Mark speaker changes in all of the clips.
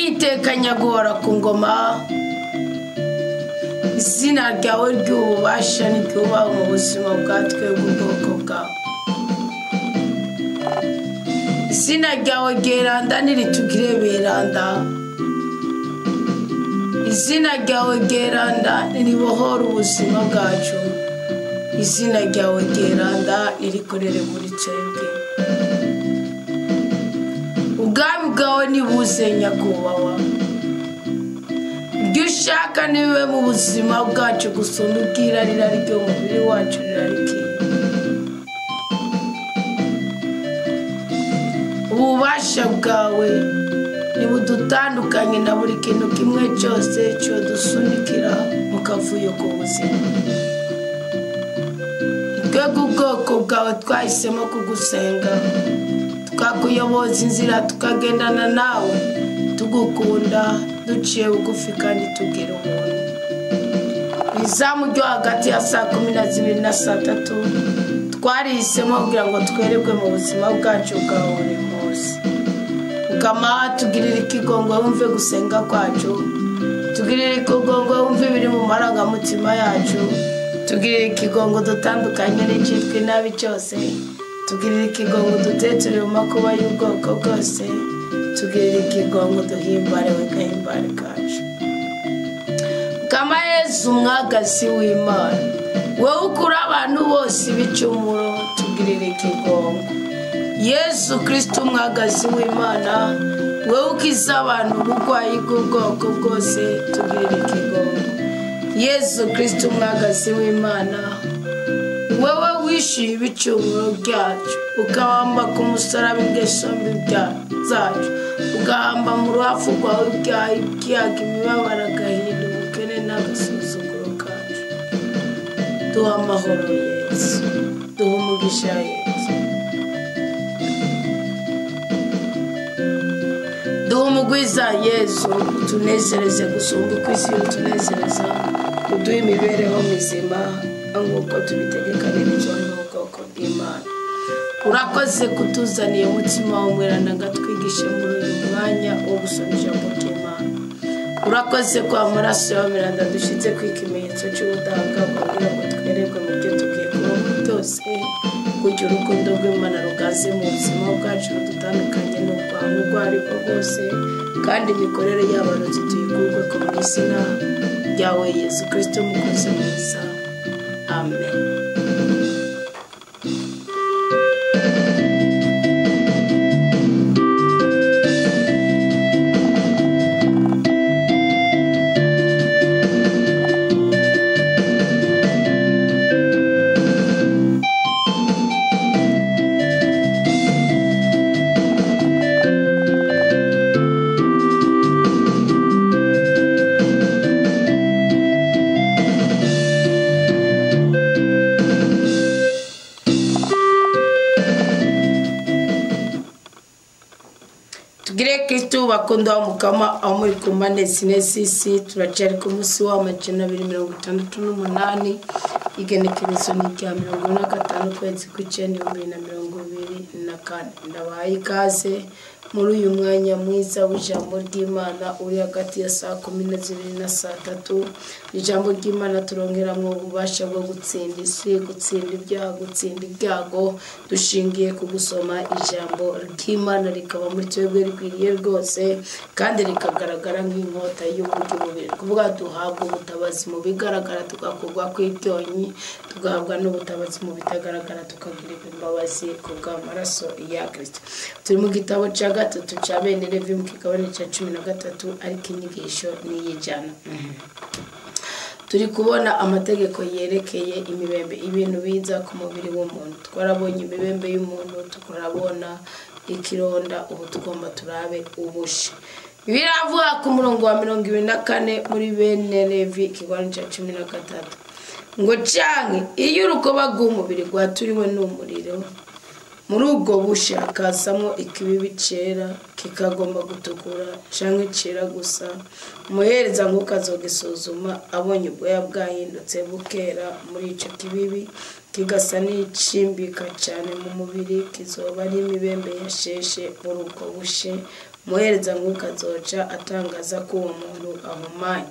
Speaker 1: nitekanya guhora ku ngoma izina ryawe ry'ububasha n'iryubaho mu buzima bwatwe bw'ubwoko bwawe izina ryawe ryeranda niritugire beranda izina ryawe ryeranda niribohora ubuzima bwacu izina ryawe ryeranda nirikorere muri twebwe ubwami bwawe nibuze nyakubahwa ibyo ushaka niwe mu buzima bwacu gusumba ubwirarira ry'umubiri wacu rirarikiye ububasha bwawe nibudutandukanye na buri kintu kimwe cyose cyo dusunikira mu kavuyo k'ubuzima twebwe ubwoko bwawe twahisemo kugusenga tukakuyoboza inzira tukagendana nawe tugukunda duciye bugufi kandi tugira ubuntu izamu ryo hagati ya saa 12 na saa 3 twarihisemo kugira ngo twererwe mu buzima bwacu bwa buri munsi ukama tugirira ikigongo wumve gusenga kwacu tugirira ikigongo wumve biri mu marangamutima yacu tugirira ikigongo dutandukanye n'ikitwe nabi cyose tugirira ikigongo dutetere mu makuba y'ubwoko bwose tugirira ikigongo duhimbare wekahimbare kacu kama Yesu mwagazi w'Imana wowe ukura abantu bose ibicumuro tugirira ikigongo Yesu Kristo mwagazi w'Imana wowe ukiza abantu ubugwayi bw'ubwoko bwose tugirira ikigongo Yesu Kristo mwagazi w'Imana wowe wishyuye ibicumuro byacu ukahamba ku musaraba ingeso mbi zacu ugahamba mu ruhafu rwawe ibyaha imibabaro agahinda ubukene n'agasuzuguro kacu duha amahoro Yesu duha umugisha Yesu duha umugwiza Yesu utunezereze gusumba uko isi utunezereza uduha imibereho mizima nk'uko tubitegekanirizwa n'ubwoko bw'Imana urakoze kutuzaniye umutima w'umweranda ngatwigishe muri uyu mwanya wo gusoma ijambo ry'Imana urakoze ko amaraso y'ameranda dushize ku ikimenyetso cy'ubudahangarwa kugira ngo twererwe mu byo tugiye kubaho byose kugira urukundo rw'Imana rugaze mu buzima bwacu rudutandukanye n'urwango urwo ari rwo rwose kandi imikorere y'abarozi tuyikurwe ko mu izina ryawe Yesu Kristo mukozi mwiza amen. Kristo bakunda mukama amuri kumane sinesisi turacari ku musi wa 268 igenekerezo ni rya 15 kwezi kw'icenda 2024 ndabaye ikaze muri uyu mwanya mwiza w'ijambo ry'Imana uri hagati ya saa 12 na saa 3 ijambo ry'Imana turongeramwo ububasha bwo gutsinda isi gutsinda ibyaha gutsinda ibyago dushingiye ku gusoma ijambo ry'Imana rikaba muri twebwe rikwiriye rwose kandi rikagaragara nk'inkota y'uburyo bubiri kuvuga duhabwa ubutabazi mu bigaragara tugakorwa kw'ibyonyi tugahabwa n'ubutabazi mu bitagaragara tukagirirwa imbabazi kubw'amaraso ya Kristo turi mu gitabo cya gatatu cya bene Levi mu kigabane cya 13 ariko inyigisho niyijana turi kubona amategeko yerekeye imibembe ibintu biza ku mubiri w'umuntu twarabonye imibembe y'umuntu tukarabona ikironda ubu tugomba turabe ubushe biravuga ku murongo wa 24 muri bene Levi kigabane cya 13 ngo canke iyo urukoba rw'umubiri rwaturiwe n'umuriro muri ubwo bushe hakazamo ikibibi cera kikagomba gutukura canke cera gusa umuhereza ngo kazogisuzuma abonye ubwoya bwahindutse bukera muri ico kibibi kigasa n'icimbika cyane mu mubiri kizoba ari imibembe yasheshe muri ubwo bushe umuhereza mwuka azoca atangaza ko uwo muntu ahumanye,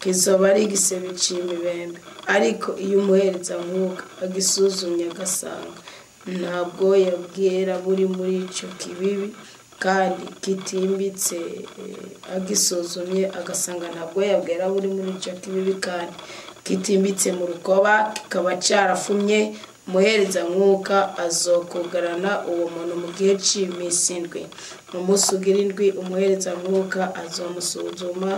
Speaker 1: kizoba ari igisebe c'imibembe. Ariko iyo umuhereza mwuka agisuzumye agasanga nta bwoya bwera buri muri ico kibibi kandi kitimbitse, agisuzumye agasanga nta bwoya bwera buri muri ico kibibi kandi kitimbitse mu rukoba, kikaba carafumye, umuhereza mwuka azokugarana uwo muntu mu gihe c'imisi indwi. Mu musi ugira indwi umuhereza mwuka azomusuzuma,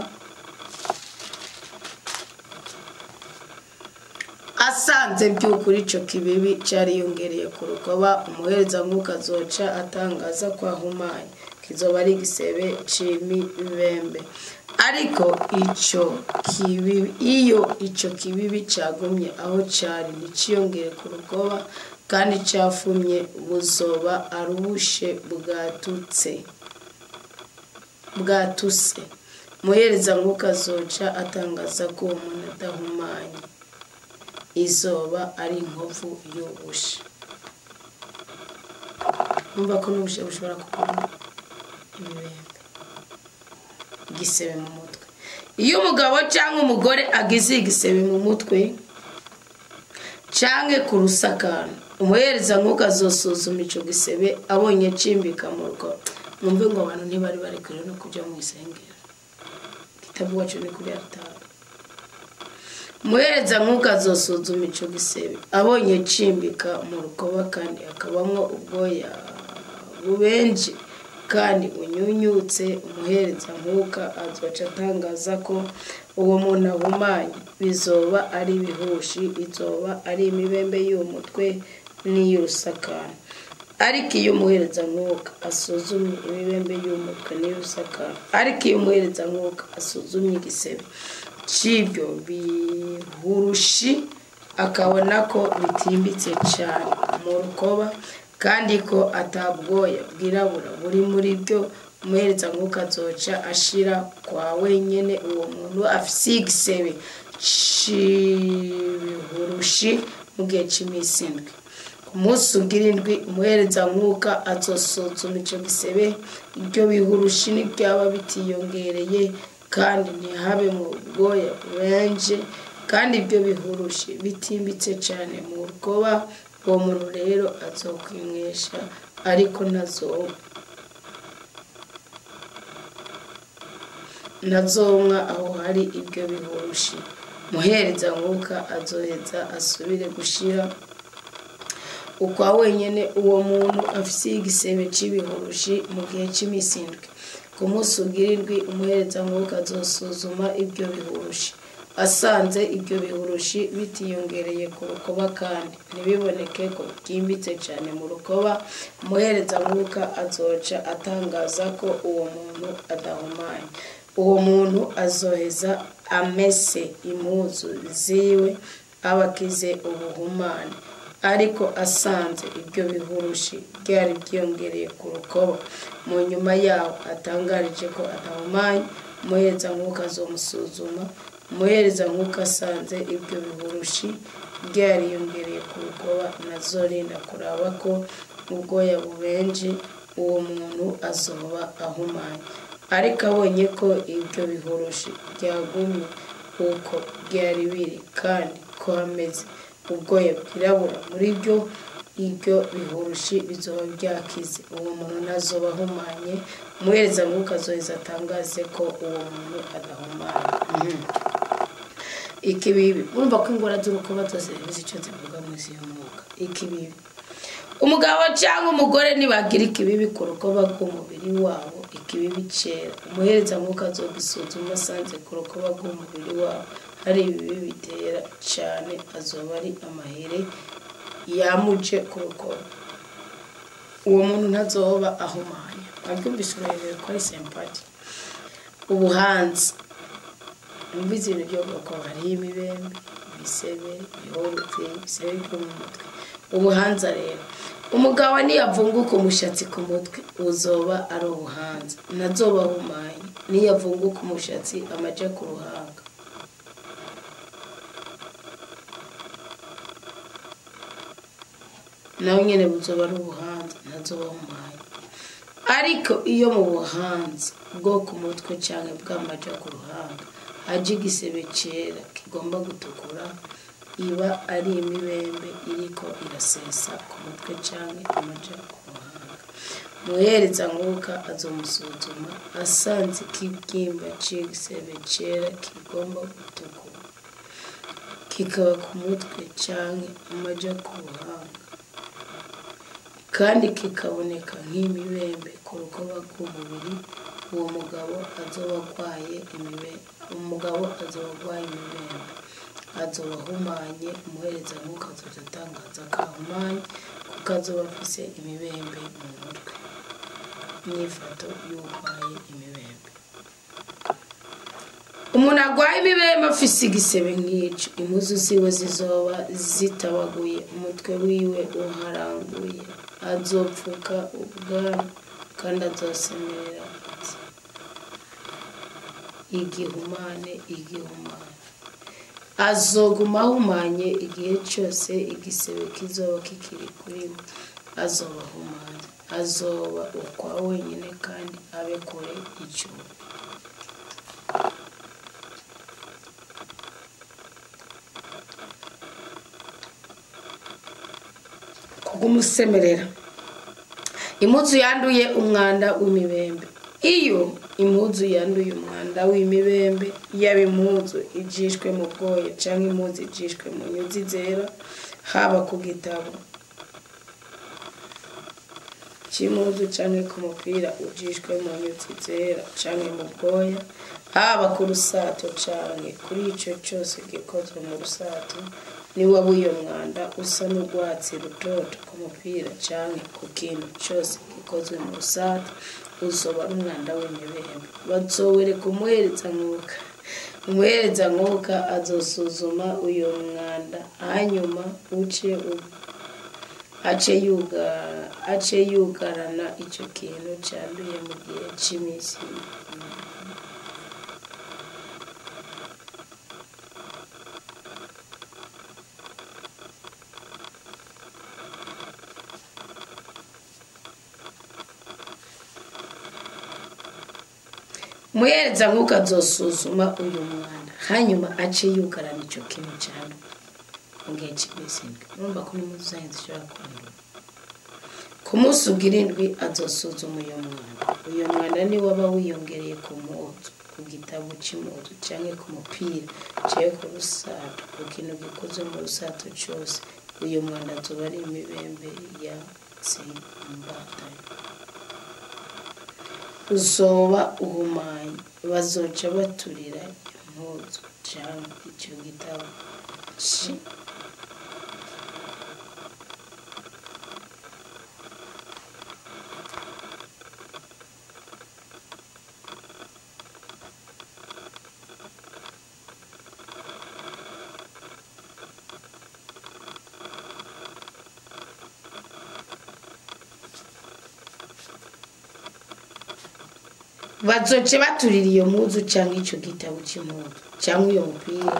Speaker 1: asanze by'ukuri ico kibibi cariyongereye ku rukoba, umuhereza mwuka azoca atangaza ko ahumanye, kizoba ari igisebe c'imibembe. Ariko iyo ico kibibi cagumye aho cari niciyongere ku rukoba kandi cafumye, buzoba ari ubushe bwatuse, umuhereza mwuka azoca atangaza ko uwo muntu adahumanye, izoba ari inkovu y'ubushe. Numva ko n'ubushe bushobora kuvamo imibembe, igisebe mu mutwe. Iyo umugabo cyangwa umugore agize igisebe mu mutwe canke ku rusakano, umuhereza mwuka azosuzuma ico gisebe, abonye cimbika mu rukoba. Mwumve ngo abantu ntibari barekure no kuja mu isengero, igitabo wacu ni kuri altari. Umuhereza mwuka azosuzuma ico gisebe, abonye cimbika mu rukoba kandi akabamwo ubwoya bubenje kandi unyunyutse, umuhereza mwuka azoca atangaza ko uwo muntu ahumanye, bizoba ari ibihushi, izoba ari imibembe y'umutwe n'iy'urusakano. Ariko iyo umuhereza mwuka asuzumye imibembe y'umutwe n'iy'urusakano, ariko iyo umuhereza mwuka asuzumye igisebe c'ibyo bihurushi akabona ko bitimbitse cane mu rukoba kandi ko atabwoya bwirabura buri muri byo, umuhereza mwuka azoca ashira kwa wenyene uwo muntu afise igisebe c'ibihurushi mu gihe c'imisi indwi. Ku munsi ugira indwi umuhereza mwuka azosuzuma ico gisebe, ibyo bihurushi n'ibyaba bitiyongereye kandi ntihabe mu bwoya bubenje kandi ibyo bihurushi bitimbitse cane mu rukoba, uwo muntu rero azokwinywesha, ariko ntazomwa aho hari ibyo bihurushi. Umuhereza mwuka azoheza asubire gushira ukwa wenyene uwo muntu afise igisebe c'ibihurushi mu gihe c'imisi indwi. Ku munsi ugira indwi umuhereza mwuka azosuzuma ibyo bihurushi, asanze ibyo bihurushi bitiyongereye ku rukoba kandi ntibiboneke ko byimbitse cyane mu rukoba, umuhereza mwuka azoca atangaza ko uwo muntu adahumanye. Uwo muntu azoheza amese impuzu ziwe, abakize ubuhumane. Ariko asanze ibyo bihurushi byari byongereye ku rukoba, mu nyuma yaho atangarije ko adahumanye, umuhereza mwuka azomusuzuma. Umuhereza mwuka asanze ibyo bihurushi byariyongereye ku rukoba, nazorinda kuraba ko ubwoya bubenje, uwo muntu azoba ahumanye. Ariko abonye ko ibyo bihurushi byagumye uko byari biri kandi ko hameze ubwoya bwirabura muri byo, ibyo bihurushi bizoba byakize, uwo muntu nazoba ahumanye. Umuhereza mwuka azoheza atangaze ko uwo muntu adahumanye. Ikibibi, urumva ko ingora z'urukoba zose icyo zivuga munsi y'umwuka. Ikibibi, umugabo cyangwa umugore nibagira ikibibi ku rukoba rw'umubiri wabo, ikibibi cera, umuhereza mwuka azogisuzuma, asanze ku rukoba rw'umubiri wabo hari ibibi bitera cyane, azoba ari amahere yamuje ku rukoba, uwo muntu ntazoba ahumanye. Abyumvise urahebere ko ari sempati. Ubuhanzi, umvize ibintu byo bwoko, hariho imibembe, ibisebe, ibihorutse, ibisebe byo mu mutwe. Ubuhanza rero, umugabo niyavunguka umushatsi ku mutwe uzoba ari ubuhanza, ntazoba ahumanye. Niyavunguka umushatsi amaja ku ruhanga, nawe nyene buzoba ari ubuhanza, ntazoba ahumanye. ariko iyo mu buhanzi bwo ku mutwe cyangwa bw'amaja ku ruhanga haje igisebe cyera kigomba gutukura, iba ari imibembe iriko irasesa ku mutwe cyangwa amaja ku ruhanga. Muhereza Mwuka azomusuzuma, asanze ikibyimba c'igisebe cyera kigomba gutukura kikaba ku mutwe cyangwa amaja ku ruhanga, kandi kikaboneka nk'imibembe ku rukoba rw'umubiri, uwo mugabo azoba arwaye imibembe, azoba ahumanye. Umuhereza Mwuka azoca atangaza ko ahumanye, kuko azoba afise imibembe mu mutwe. Imyifato y'urwaye imibembe: umuntu arwaye imibembe afise igisebe nk'ico, impuzu ziwe zizoba zitabaguye, umutwe wiwe uharanguye, azopfuka ubwanwa kandi azosemerera ati igihumane, igihumane. Azoguma ahumanye igihe cyose igisebe kizoba kikiri kuri we, azoba ahumanye, azoba ukwa wenyine kandi abe kure y'icumbi. Kugumusemerera: impuzu yanduye umwanda w'imibembe. Iyo impuzu yanduye umwanda w'imibembe, yaba impuzu ijishwe mu bwoya cyangwa impuzu ijishwe mu nyuzi zera, haba ku gitabo c'impuzu cyangwa ku mupira ujishwe mu nyuzi zera cyangwa mu bwoya, haba ku rusato cyangwa kuri ico cyose gikozwe mu rusato, niba w'iyo mwanda usa n'urwatsi rutoto ku mupira cyangwa ku kintu cyose gikozwe mu rusato, uzoba ari umwanda w'imibembe. Bazowereka umuhereza Mwuka. Umuhereza Mwuka azosuzuma uyo mwanda, hanyuma ace yugarana ico kintu canduye mu gihe c'imisi. Umuhereza Mwuka azosuzuma uyu mwanda, hanyuma ace yugarana ico kintu canduye mu gihe c'imisi indwi. Urumva ko n'impuzu zanyu zishobora kwandura. Ku munsi ugira indwi azosuzuma uyo mwanda. Uyo mwanda ni waba wiyongereye ku mpuzu, ku gitabo c'impuzu canke ku mupira canke ku rusato, ku kintu gikozwe mu rusato cose, uyo mwanda azoba ari imibembe yatsimbatanye. Uzoba uhumanye. Bazoca baturira impuzu canke ico gitabo bazoce baturira iyo mpuzu cyangwa ico gitabo c'impuzu cyangwa uyo mupira,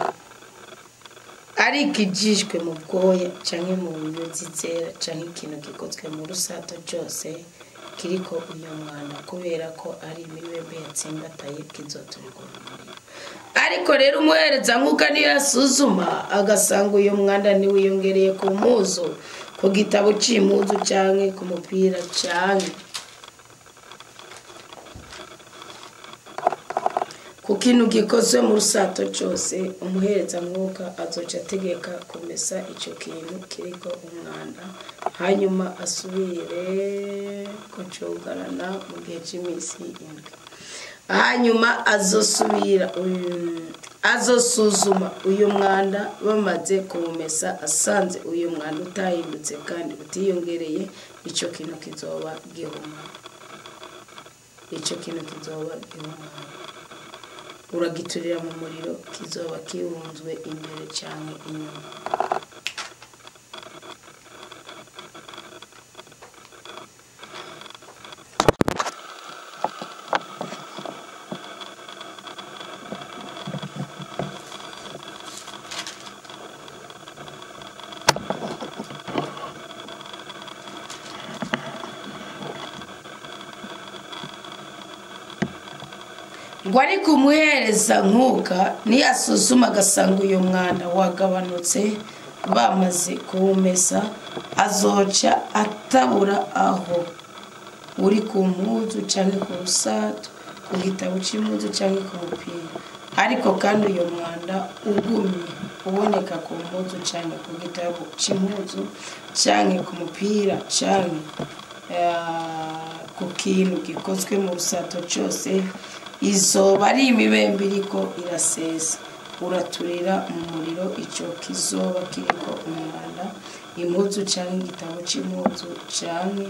Speaker 1: ariko ijishwe mu bwoya cyangwa mu nyuzi zera cyangwa ikintu gikozwe mu rusato cyose kiriko uyo mwanda, kubera ko ari imibembe yatsimbataye, kizoturirwa mu muriro. Ariko rero umuhereza Mwuka niyo asuzuma agasanga uyo mwanda ntiwiyongereye ku mpuzu, ku gitabo c'impuzu cyangwa ku mupira cyangwa ku kintu gikozwe mu rusato cyose, umuhereza Mwuka azoca ategeka kumesa ico kintu kiriko umwanda, hanyuma asubire kucugarana mu gihe c'imisi indwi. Hanyuma azosuzuma uyu mwanda. Bamaze kuwumesa asanze uyu mwanda utahindutse kandi utiyongereye, ico kintu kizoba gihumanye. Uragiturira mu muriro, kizoba kihunzwe imbere cyane inyuma. ngo ari kumuhereza nkuka niyasuzuma agasanga uyu mwanda wagabanutse bamaze kuwumesa azoca atabura aho uri ku mpuzu canke ku rusato ku gitabo c'impuzu canke ku mupira ariko kandi uyu mwanda ugumye uboneka ku mpuzu canke ku gitabo c'impuzu canke ku mupira canke ku kintu gikozwe mu rusato cyose izoba ari imibembe iriko irasesa uraturira mu muriro ico kizoba kiriko umwanda impuzu canke igitabo c'impuzu canke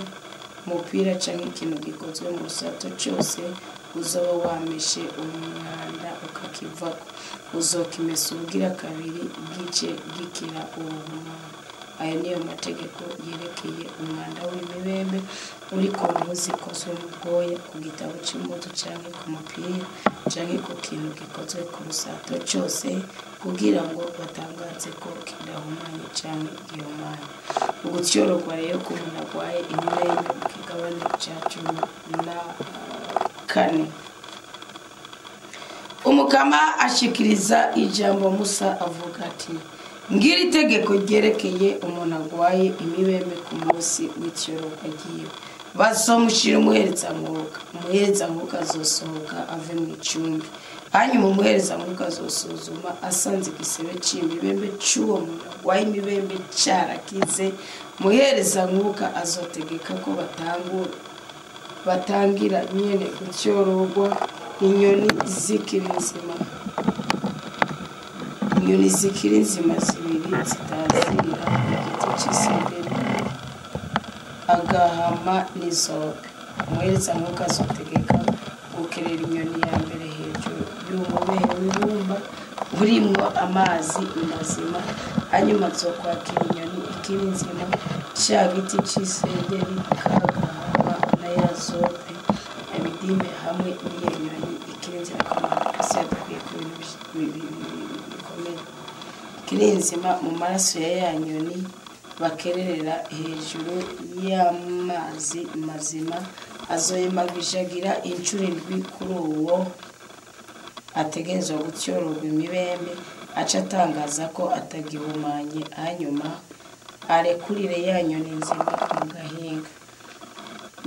Speaker 1: umupira canke ikintu gikozwe mu rusato cyose uzoba wameshe umwanda ukakivako uzokimesa ubugira kabiri gice gikira uwo aya niyo mategeko yerekeye umwanda w'imibembe uri ku mpuzu ikozwe mu bwoya ku gitabo c'impuzu canke ku mupira canke ku kintu gikozwe ku rusato cyose kugira ngo batangaze ko kidahumanye canke gihumanye ugutyorogwa rero ku muntu agwaye imibembe mu kigabane ca 14 umukama ashikiriza ijambo Musa avuga ati ngiri itegeko ryerekeye umuntu agwaye imibembe ku munsi w'icyorogwa giye bazomushira umuherezankuka azosohoka ave mu icumbi hanyuma umuherezankuka azosuzuma asanze igisebe c'imibembe c'uwo muntu agwaye imibembe carakize umuherezankuka azotegeka ko batangira nyene gutyorogwa inyoni zikiri nzima zibiri zitazira igiti c'isenderi agahama n'izobe umuherezankuka azotegeka gukerera inyoni ya mbere hejuru y'umubehe w'ibumba burimwo amazi mazima hanyuma azokwakira inyoni ikiri nzima ca giti c'isenderi kagahama na ya zobe abidime hamwe n'iyo nyoni ikiri nzima kasi yadukwiye ku bintu bikomeye ikiri nzima mu maraso ya ya nyoni bakererera hejuru y'amazi mazima azoyemagishagira incuro 7 kuri uwo ategerezwa gutyorogwa imibembe aca atangaza ko atagihumanye hanyuma arekurire ya nyoni nzima mu gahinga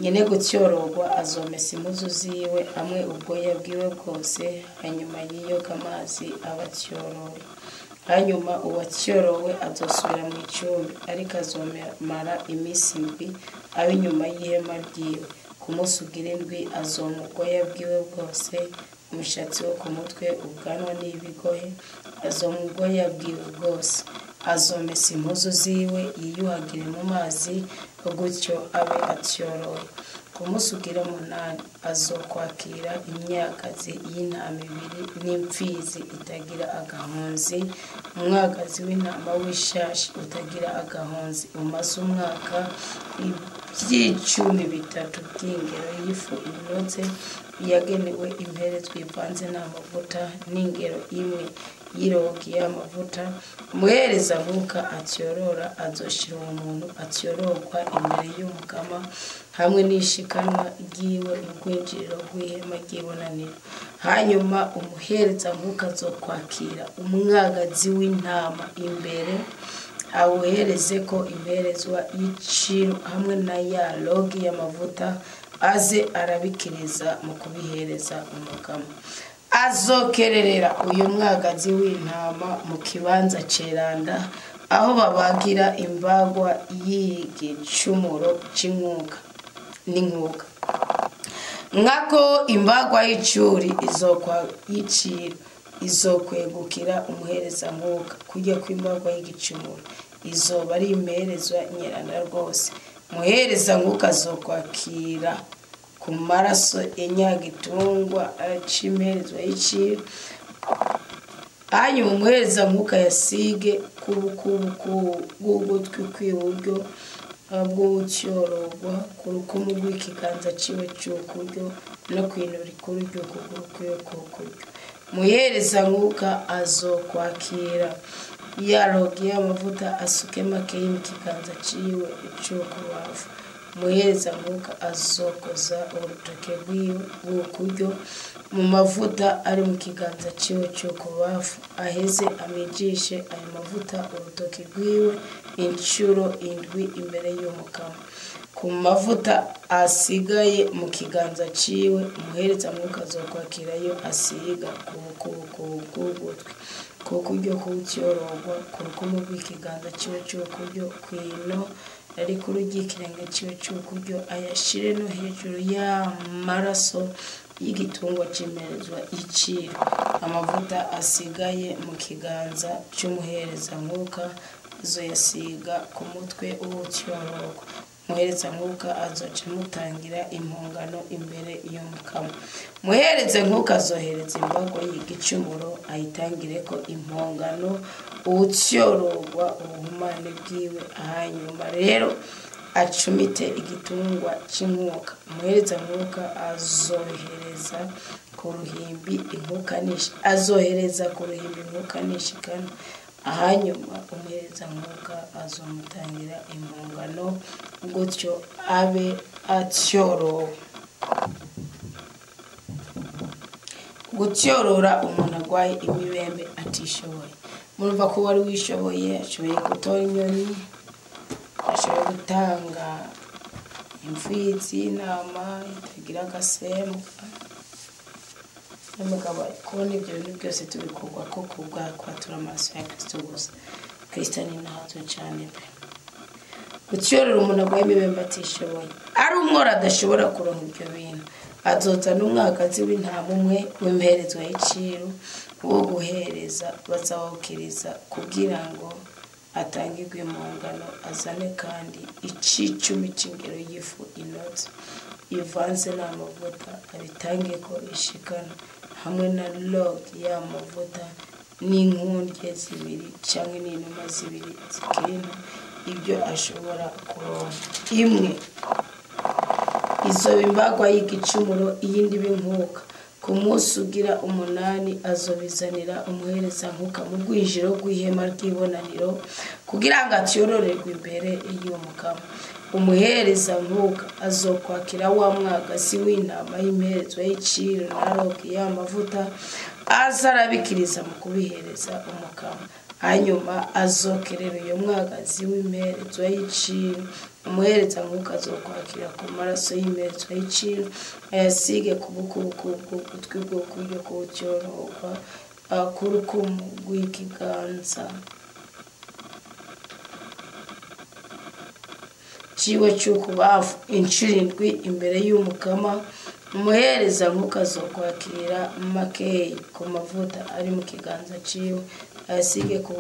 Speaker 1: nyene gutyorogwa azomesa impuzu ziwe hamwe ubwoya bwiwe bwose hanyuma yiyoga amazi abatyorowe hanyuma uwatyorowe azosubira mu icumbi ariko azomara iminsi 7 abe inyuma y'ihema ryiwe ku munsi ugira 7 azoma ubwoya bwiwe bwose umushatsi wo ku mutwe ubwanwa n'ibigohe azoma ubwoya bwiwe bwose azomesa impuzu ziwe yiyuhagire mu mazi gutyo abe atyorowe ku munsi ugira 8 azokwakira imyagazi y'intama 2 n'impfizi itagira agahonzi umwagazi w'intama w'ishashi utagira agahonzi umaze umwaka iby'icumi 3 by'ingero y'ifu inoze yagenewe imperezwa ivanze n'amavuta n'ingero imwe yirogi y'amavuta umuherezankuka atyorora azoshira uwo muntu atyororwa imbere y'umukama hamwe n'ishikanwa ryiwe urwinjiriro rw'ihema ry'ibonaniro hanyuma umuherezankuka azokwakira umwagazi w'intama imbere awuhereze ko imperezwa y'iciro hamwe na ya logi y'amavuta aze arabikiriza mu kubihereza umukama azokererera uyu mwagazi w'intama mu kibanza ceranda aho babagira imbagwa y'igicumuro c'inkuka n'inkuka nkako imbagwa y'icuri izokwegukira umuherezankuka kujya kw'imbagwa y'igicumuro izoba ari imperezwa nyeranda rwose umuherezankuka azokwakira ku maraso enyagitungwa acimperezwa y'iciro hanyuma umuherezankuka yasige k'ugutwi kw'iburyo bw'utyorogwa ku rukumu rw'ikiganza ciwe c'ukuryo no kw'ino rikuru ry'ukuguru kwiwe k'ukuryo umuherezankuka azokwakira ya rogi y'amavuta asuke makeyi mu kiganza ciwe c'ukubavu umuhereza mwuka azokoza urutoke rwiwe rw'ukuryo mu mavuta ari mu kiganza ciwe cy'ukubafu aheze amijishe ayo mavuta urutoke rwiwe inshuro 7 imbere y'umukama ku mavuta asigaye mu kiganza ciwe umuhereza mwuka azokwakirayo asiga ku kuryo kucyorogwa ku rukumu rw'ikiganza ciwe cy'ukuryo kwino ari ku rugikirenge ciwe cy'ukuryo ayashire no hejuru y'amaraso y'igitungwa cimerezwa iciro amavuta asigaye mu kiganza cy'umuhereza mwuka azoyasiga ku mutwe w'ucyorogwa umuhereza mwuka azoca mutangira impongano imbere y'umukama umuhereza mwuka azohereza imbago y'igicumuro ayitangireko impongano ucyorogwa ubuhumane bwiwe hanyuma rero acumite igitungwa c'inkuka umuhereza mwuka azohereza ku ruhimbi inkukanishikana hanyuma umuhereza mwuka azomutangira impongano gutyo abe acyorowe gutyorora umuntu agwaye imibembe atishoboye murumva ko wari wishoboye ashoboye gutora inyoni ashoboye gutanga imfizi y'intama itagira agasembwa n'umugabo kubona ibyo bintu byose tubikorwa ko kubwa kwatura amaso ya Kristo gusa Kristo ni nahazo cyane pe gutyorora umuntu agwaye imibembe atishoboye ari umwora adashobora kuronka ibyo bintu azoza n'umwagazi w'intama umwe w'imperezwa y'iciro wo guhereza bazawukiriza kugira ngo atangirwe impongano azane kandi icicumi c'ingero y'ifu inoze ivanze n'amavuta abitange ko ishikana hamwe na log y'amavuta n'inkundye zibiri canke n'inuma zibiri zikirina ibyo ashobora kuronka imwe izo bimbagwa y'igicumuro iyindi binkuka ku munsi ugira 8 azobizanira umuhereza nkuka mu rwijiro rw'ihema ry'ibonaniro kugira ngo atyororerwe imbere y'umukama umuhereza nkuka azokwakira wa mwagazi w'intama y'imperezwa y'iciro na rogi y'amavuta azarabikiriza mu kubihereza umukama hanyuma azokerera uyo mwagazi w'imperezwa y'iciro umuhereza nkuka azokwakira ku maraso y'imperezwa y'iciro ayasige ku bugutwi bw'ukuryo kucyorogwa ku rukumu rw'ikiganza ciwe cy'ukubafu inshuro 7 imbere y'umukama umuhereza nkuka azokwakira makeyi ku mavuta ari mu kiganza ciwe ayasige ku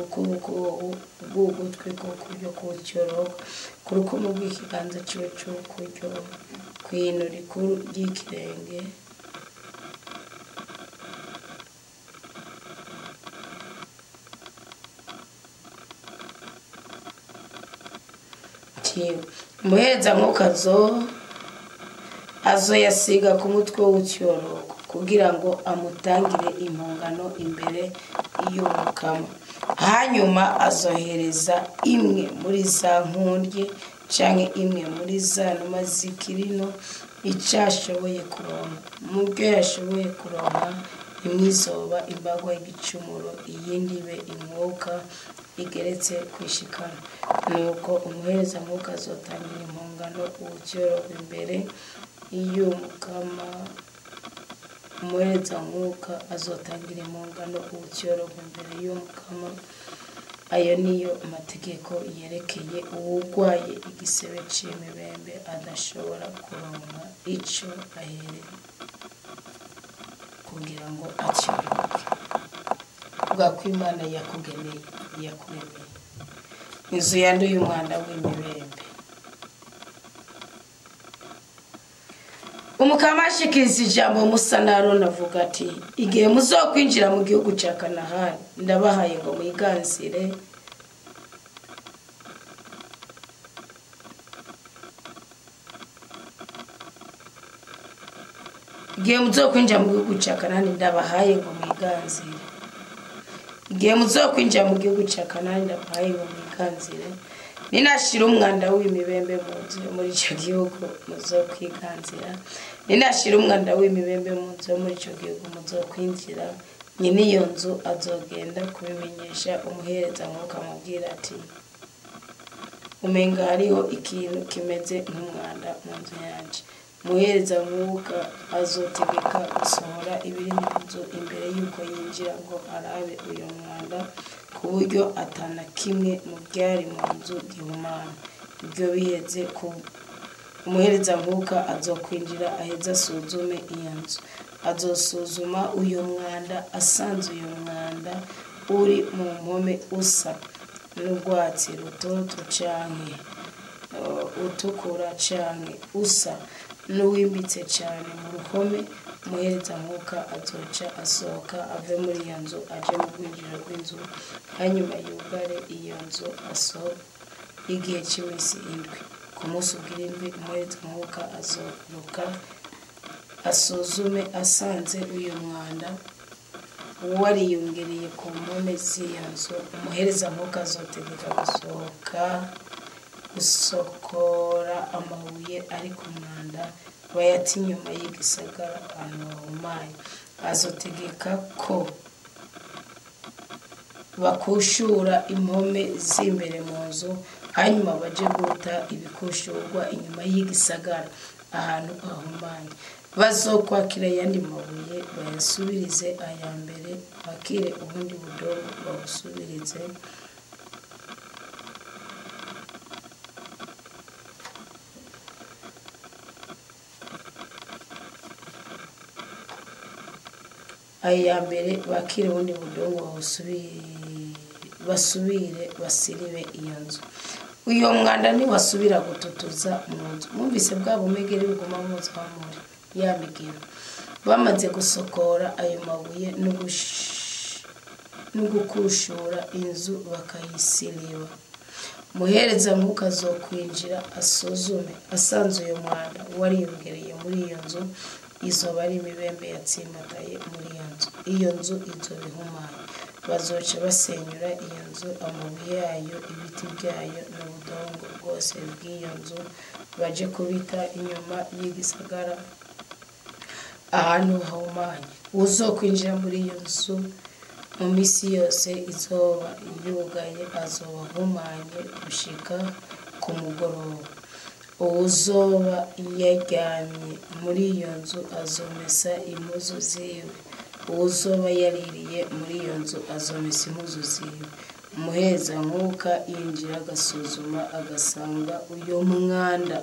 Speaker 1: bugutwi bw'ukuryo kucyorogwa ku rukumu rw'ikiganza ciwe cy'ukuryo kwino rikuru ry'ikirenge umuhereza nkuka azoyasiga ku mutwe w'ucyorogwa kugira ngo amutangire impongano imbere y'umukama hanyuma azohereza imwe muri za nkundye canke imwe muri za numa zikirino icashoboye kuronka mu byo yashoboye kuronka imwizoba imbagwa y'igicumuro iyindi be inkuka igeretse kwishikana nuko umuhereza nkuka azotangira impongano ucyorogwa imbere y'umukama umuhereza nkuka azotangira impongano ucyorogwa imbere y'umukama ayo niyo amategeko yerekeye uwugwaye igisebe c'imibembe adashobora kuronka ico ahereza kugira ngo acyoroke ubwako Imana yakugeneye yakuremeye inzu yanduye umwanda w'imibembe umukama ashikiriza ijambo Musa na Aroni avuga ati igihe muzokwinjira mu gihugu ca Kanahani ndabahaye ngo mwiganzire igihe muzokwinjira mu gihugu ca Kanahani ndabahaye ngo mwiganzire igihe muzokwinjira mu gihugu ca Kanahani ndabahaye ngo mwiganzire ninashira umwanda w'imibembe mu nzu muri ico gihugu muzokwiganzira ninashira umwanda w'imibembe mu nzu muri ico gihugu muzokwinjira nyine iyo nzu azogenda kubimenyesha umuhereza nk'uko amubwira ati umenga hariho ikintu kimeze nk'umwanda mu nzu yanje muhereza mwuka azotegeka gusohora ibiri mu nzu imbere y'uko yinjira ngo arabe uyo mwanda ku buryo atana kimwe mu byari mu nzu gihumana ibyo biheze ku umuhereza mwuka azokwinjira aheza asuzume iyo nzu azosuzuma uyo mwanda asanze uyo mwanda uri mu mpome usa n'urwatsi rutoto canke utukura canke usa n'uwimbitse cyane mu ruhome umuhereza mwuka azoca asohoka ave muri iyo nzu aje mu rwinjiro rw'inzu hanyuma yugare iyo nzu asohoka igihe cy'iminsi 7 ku munsi ugira indwi umuhereza mwuka azoruka asuzume asanze uyu mwanda wariyongereye ku mpome z'iyo nzu umuhereza mwuka azotegeka gusokora amabuye ari ku mwanda bayata inyuma y'igisagara ahantu hahumanye azotegeka ko bakushura impome z'imbere mu nzu hanyuma baje guta ibikushurwa inyuma y'igisagara ahantu hahumanye bazokwakira yandi mabuye bayasubirize aya mbere bakire ubundi budongo babusubirize aya mbere bakire ubundi budongo basubire basiribe iyo nzu uyo mwanda ni wasubira gututuza mu nzu mwumvise bwa bumegere buguma muzwa muri ya migero bamaze gusokora ayo mabuye no gukushura inzu bakayisiriba muhereza mwuka azokwinjira asuzume asanze uyo mwanda wariyongereye muri iyo nzu izoba ari imibembe yatsimbataye muri iyo nzu izoba ihumanye bazoca basenyura iyo nzu amabuye yayo ibiti byayo n'ubudongo bwose bw'iyo nzu baje kubita inyuma y'igisagara ahantu hahumanye uzokwinjira muri iyo nzu mu misi yose izoba yugaye azoba ahumanye gushika ku mugoroba uzoba yaryamye muri iyo nzu azomesa impuzu ziwe uzoba yaririye muri iyo nzu azomesa impuzu ziwe umuhereza mwuka yinjira agasuzuma agasanga uyo mwanda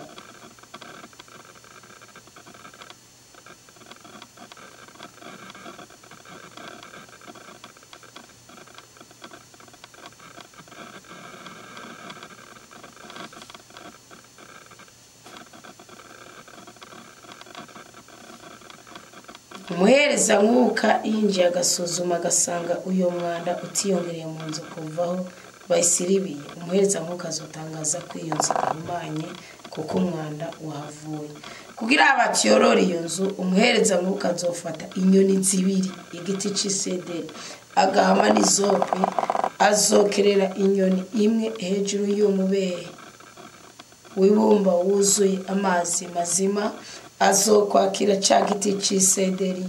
Speaker 1: umuhereza mwuka yinjiye agasuzuma agasanga uyo mwanda utiyongereye mu nzu kuvaho bayisiribiye umuhereza mwuka azotangaza ko iyo nzu ihumanye kuko umwanda wahavuye kugira abatyorora iyo nzu umuhereza mwuka azofata inyoni zibiri igiti c'isederi agahama n'izope azokerera inyoni imwe hejuru y'umubehe wibumba wuzuye amazi mazima azokwakira ca giti c'isederi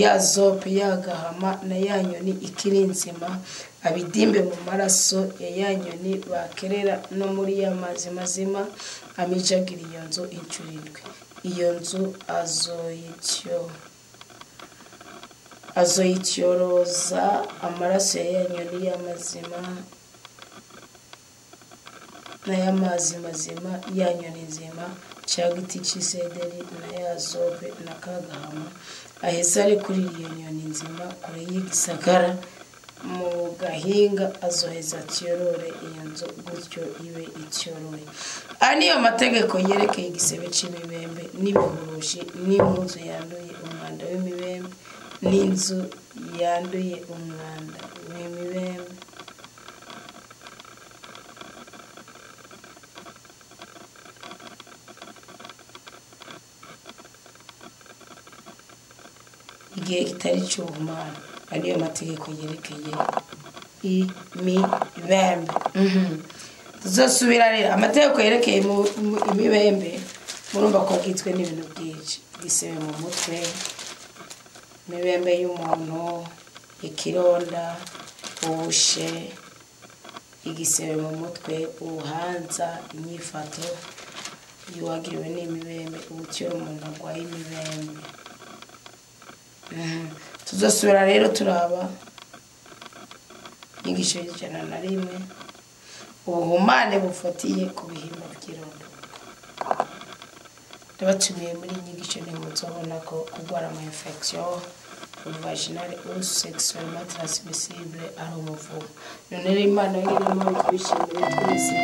Speaker 1: ya zope yagahama na ya nyoni ikiri nzima abidimbe mu maraso ya ya nyoni bakerera no muri ya mazi mazima amijagira iyo nzu incurirwe iyo nzu azoyityoroza amaraso ya ya nyoni y'amazima n'aya mazi mazima ya nyoni nzima ca giti c'isederi na ya zobe na kagahama aheza ari kuri iyo nyoni nzima kure y'igisagara mu gahinga azoheza atyorore iyo nzu gutyo ibe ityoroye niyo mategeko yerekeye igisebe c'imibembe n'ibihurushi n'impuzu yanduye umwanda w'imibembe n'inzu yanduye umwanda w'imibembe igihe kitari cy'ubuhumane ariyo mategeko yerekeye imibembe tuzosubira rero amategeko yerekeye imibembe murumva ko gitwe n'ibintu byinshi gisebe mu mutwe imibembe y'umuntu ikironda ubushe igisebe mu mutwe ubuhanza inyifato yuwagiriwe n'imibembe ubutyo umuntu arwaye imibembe tuzosubira rero turaba inyigisho y'101 ubuhumane bufatiye ku bihimba by'irondoka ndabatumiye muri inyigisho nimuzobona ko kurwara ama infection vaginal ou sexuellement transmissible ari umuvumo none rero Imana yari irimo kubishimira twese